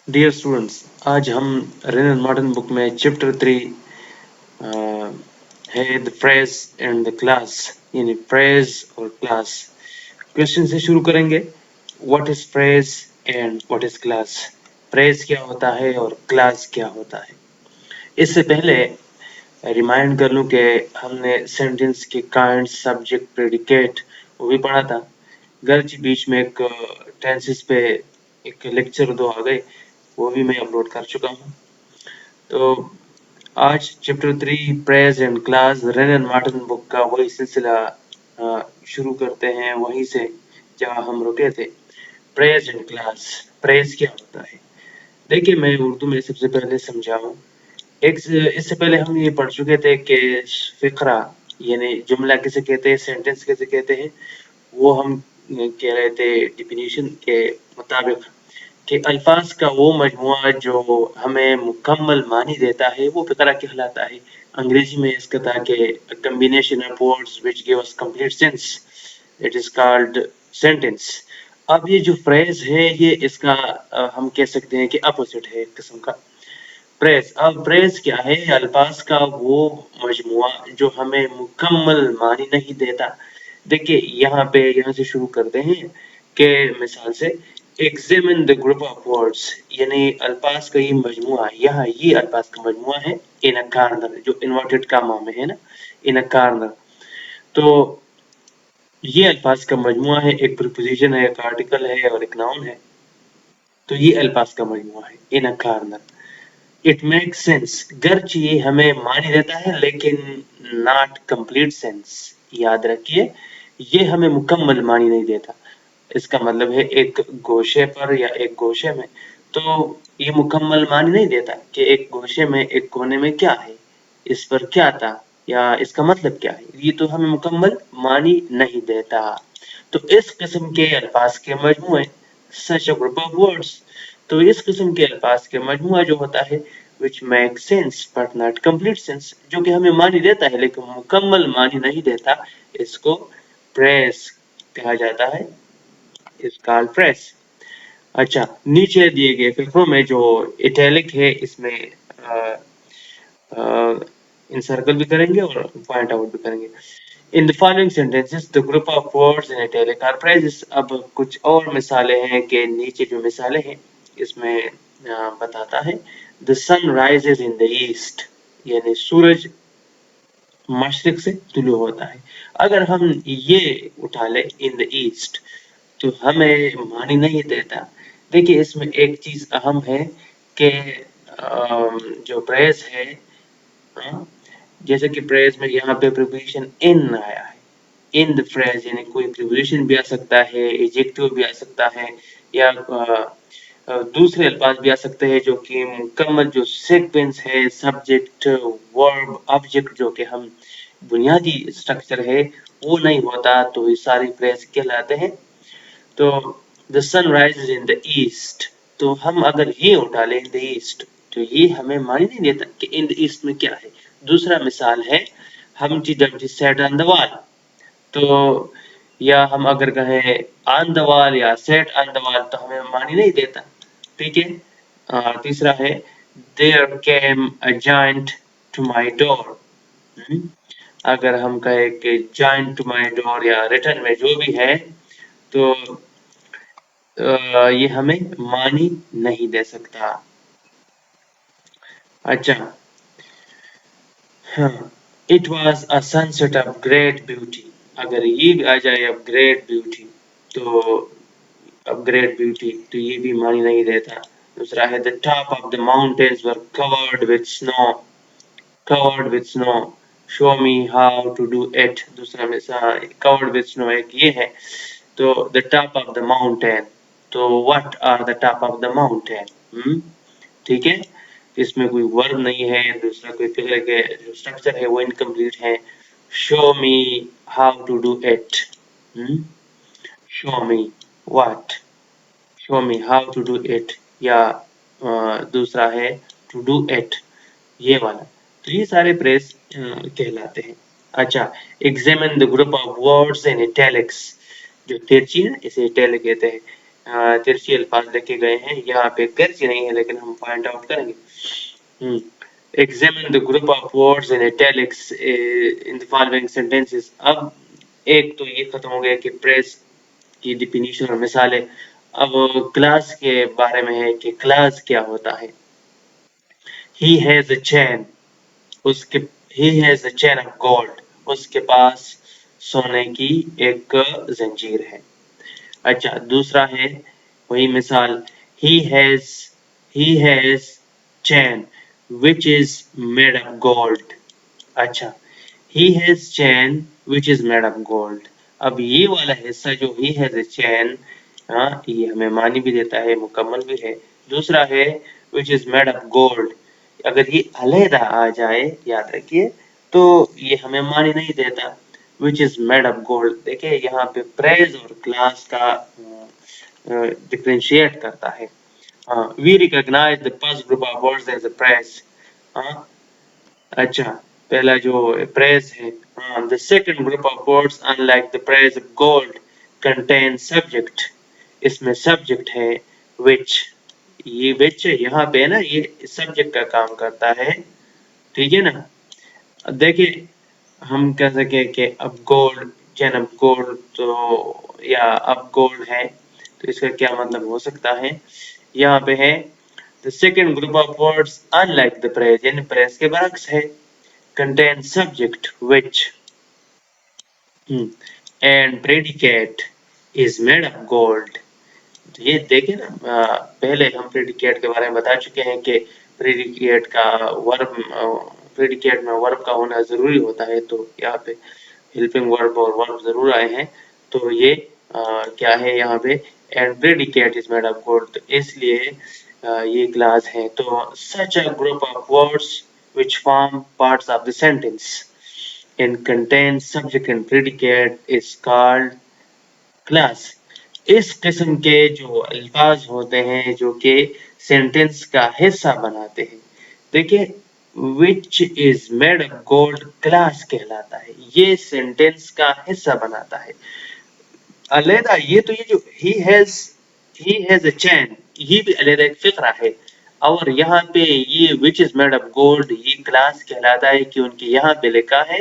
Dear students, आज हम rain and Martin book में चैप्टर 3 है the phrase and the class, यानी फ्रेज और क्लास। क्वेश्चन से शुरू करेंगे। What is phrase and what is class? Phrase क्या होता है और क्लास क्या होता है? इससे पहले रिमाइंड कर लूं कि हमने सेंटेंस के काइंड, सब्जेक्ट, प्रेडिकेट वो भी पढ़ा था। गर्च बीच में एक टेंसेस पे एक लेक्चर 2 आ गए, वो भी मैं अपलोड कर चुका हूँ। तो आज chapter 3 praise and class rain and Martin book का वही सिलसिला शुरू करते हैं वहीं से जहाँ हम रुके थे। प्रेज एंड क्लास, प्रेज क्या होता है? देखिए, मैं उर्दू में सबसे पहले समझाऊं। इससे पहले हम ये पढ़ चुके थे कि फिक्रा यानी जुमला किसे कहते हैं, सेंटेंस किसे कहते हैं। वो हम कह रहे थे डिफिनीशन के मुताबिक कि अल्फाज का वो मजमुआ जो हमें मुकम्मल मानी देता है वो फिक्रा कहलाता है। अंग्रेजी में इसका था कि combination of words which give us complete sense, it is called sentence. अब ये जो फ्रेज है ये इसका हम कह सकते हैं कि अपोजिट है एक किस्म का। प्रेस, अब प्रेस क्या है? अल्फाज का वो मजमुआ जो हमें मुकम्मल मानी नहीं देता। देखिए यहाँ से शुरू करते हैं कि मिसाल से examine the group of words, यानी अल्फाज का ये मजमुआ, यहाँ ये अल्फाज का मजमुआ है इन अ कार्नर, जो इन्वर्टेड कामा में है ना, इन अ कार्नर। तो ये अल्फाज का मजमुआ है, एक प्रीपोजिशन है, एक आर्टिकल है और एक नाउन है। तो ये अल्फाज का मजमुआ है इन अ कार्नर। इट मेक सेंस, गर्च ये हमें मान ही देता है लेकिन नॉट कंप्लीट सेंस। याद रखिए, ये हमें मुकम्मल मानी नहीं देता। इसका मतलब है एक गोशे पर या एक गोशे में, तो ये मुकम्मल मानी नहीं देता कि एक गोशे में, एक कोने में क्या है, इस पर क्या था या इसका मतलब क्या है। ये तो हमें मुकम्मल मानी नहीं देता। तो इस किस्म के अल्फाज के मजमुए, सच अ ग्रुप ऑफ वर्ड्स, तो इस किस्म के अल्फाज के मजमुआ जो होता है which make sense but not complete sense, जो कि हमें मानी देता है लेकिन मुकम्मल मानी नहीं देता, इसको प्रेस कहा जाता है, इस कॉल्ड प्रेस। अच्छा, नीचे दिए गए फिक्रों में जो इटैलिक है इसमें इंसर्कल भी करेंगे और पॉइंट आउट भी करेंगे। In the following sentences the group of words in italic are phrases. अब कुछ और मिसालें हैं कि नीचे जो मिसालें हैं इसमें बताता है। The sun rises in the east, यानी सूरज मशरिक से तुलू होता है। अगर हम ये उठा ले इन द ईस्ट तो हमें मानी नहीं देता। देखिए, इसमें एक चीज अहम है कि जो प्रेस है, हाँ, जैसे कि प्रेस में यहाँ पे प्रीपोजिशन इन आया है, इन द फ्रेज, यानी कोई प्रीपोजिशन भी आ सकता है, एडजेक्टिव भी आ सकता है, या दूसरे अल्फाज भी आ सकते हैं जो कि मुकम्मल जो सीक्वेंस है, सब्जेक्ट, वर्ब, ऑब्जेक्ट, जो कि हम बुनियादी स्ट्रक्चर है वो नहीं होता, तो ये सारी फ्रेज कहलाते हैं। तो the sun rises in the east, तो हम अगर ये उठा लें इन द ईस्ट तो ये हमें मान ही नहीं देता कि इन द ईस्ट में क्या है। दूसरा मिसाल है हमटी Dumpty sat on the wall, तो या हम अगर कहें ऑन द वॉल या सेट ऑन द वॉल तो हमें मान ही नहीं देता। ठीक है। तीसरा है there came a giant to my door. अगर हम कहें कि जायंट टू माय डोर या रिटर्न में जो भी है, तो ये हमें मानी नहीं दे सकता। अच्छा, हाँ, it was a sunset of great beauty, अगर ये भी आ जाए अब ग्रेट ब्यूटी, तो अब ग्रेट ब्यूटी तो ये भी मानी नहीं देता। दूसरा है the top of the mountains were covered with snow, covered with snow, show me how to do it. दूसरा में कवर्ड विथ स्नो एक ये है। तो the top of the mountain, तो what are the top of the mountain? ठीक है। इसमें कोई वर्ब नहीं है, दूसरा कोई फिगर के जो स्ट्रक्चर है वो इनकम्प्लीट है। Show me how to do it, show me what, show me how to do it, या दूसरा है टू डू इट, ये वाला। तो ये सारे प्रेस कहलाते हैं। अच्छा, examine the group of words in italics, जो तिरछी है इसे इटैलिक कहते हैं। तिरछे अल्फाज लिखे गए हैं, यहाँ पे तिरछे नहीं है लेकिन हम पॉइंट आउट करेंगे। Examine the group of words in italics in the following sentences। अब एक तो ये खत्म हो गया कि प्रेस की डिफिनीशन और मिसालें। अब क्लास के बारे में है कि क्लास क्या होता है। He has a chain, उसके he has a chain of gold, उसके पास सोने की एक जंजीर है। अच्छा, दूसरा है वही मिसाल, he has chain which is made of gold। अच्छा, he has chain which is made of gold। अब ये वाला हिस्सा जो he has a chain, ये हमें मानी भी देता है, मुकम्मल भी है। दूसरा है which is made of gold, अगर ये अलहदा आ जाए याद रखिए तो ये हमें मानी नहीं देता। which is made of gold, देखिए यहाँ पे प्रेज और क्लास का डिफरेंशिएट करता है। we recognize the first group of words as a praise। अच्छा, पहला जो praise है, the second group of words unlike the praise of gold contain subject, इसमें subject है which, ये which यहाँ पे ना ये subject का काम करता है, ठीक है ना। अब देखिए हम कह सके कि अब गोल्ड, चैन अब गोल्ड तो या अब गोल्ड है तो इसका क्या मतलब हो सकता है। यहाँ पे है the second group of words unlike the praise, यानी praise के बरक्स है, contain subject which and predicate is made of gold। तो ये देखें ना, पहले हम प्रेडिकेट के बारे में बता चुके हैं कि प्रेडिकेट का वर्ब, प्रेडिकेट में वर्ब का होना जरूरी होता है, तो यहाँ पे हेल्पिंग वर्ब और वर्ब जरूर आए हैं। तो ये क्या है यहाँ पे, and predicate is made of gold, तो इसलिए ये क्लास है। तो such a group of words which form parts of the sentence and contain subject and predicate is called class। इस किस्म के जो अल्फाज होते हैं जो कि सेंटेंस का हिस्सा बनाते हैं, देखिए which is made of gold class कहलाता है, ये सेंटेंस का हिस्सा बनाता है। अलहदा ये तो ये जो he has a chain, ये भी अलहदा एक फिक्रा है। और यहाँ पे ये which is made of gold ये क्लास कहलाता है क्योंकि यहाँ पे लिखा है,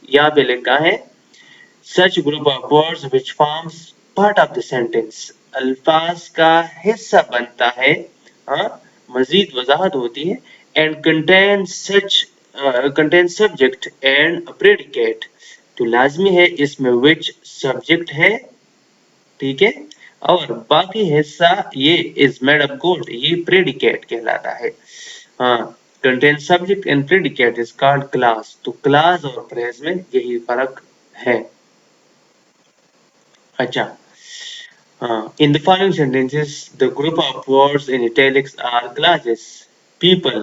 यहाँ पे लिखा है such group of words which forms part of the sentence, अल्फाज का हिस्सा बनता है, मजीद वजाहत होती है, and contain subject and a predicate, तो लाजमी है इसमें which subject है, ठीक है, और बाकी हिस्सा ये is made of gold ये predicate कहलाता है। contain subject and predicate is called class। तो class और phrase में यही फर्क है। अच्छा, in the following sentences, the group of words in italics are classes। People,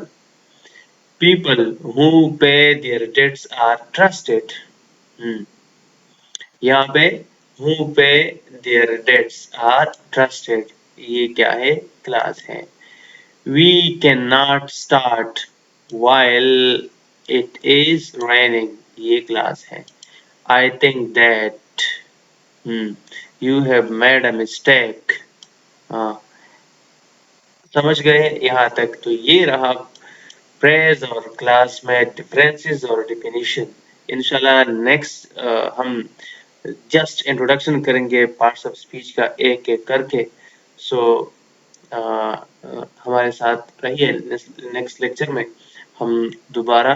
people who pay their debts are trusted। यहाँ पे who pay their debts are trusted, ये क्या है, क्लास है। We cannot start while it is raining, ये class है। I think that you have made a mistake। समझ गए यहाँ तक। तो ये रहा प्रेज और क्लास में डिफरेंसेस और डिफिनीशन। इंशाल्लाह नेक्स्ट हम जस्ट इंट्रोडक्शन करेंगे पार्ट्स ऑफ स्पीच का एक एक करके। सो हमारे साथ रहिए, नेक्स्ट लेक्चर में हम दोबारा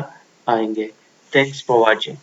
आएंगे। Thanks for watching.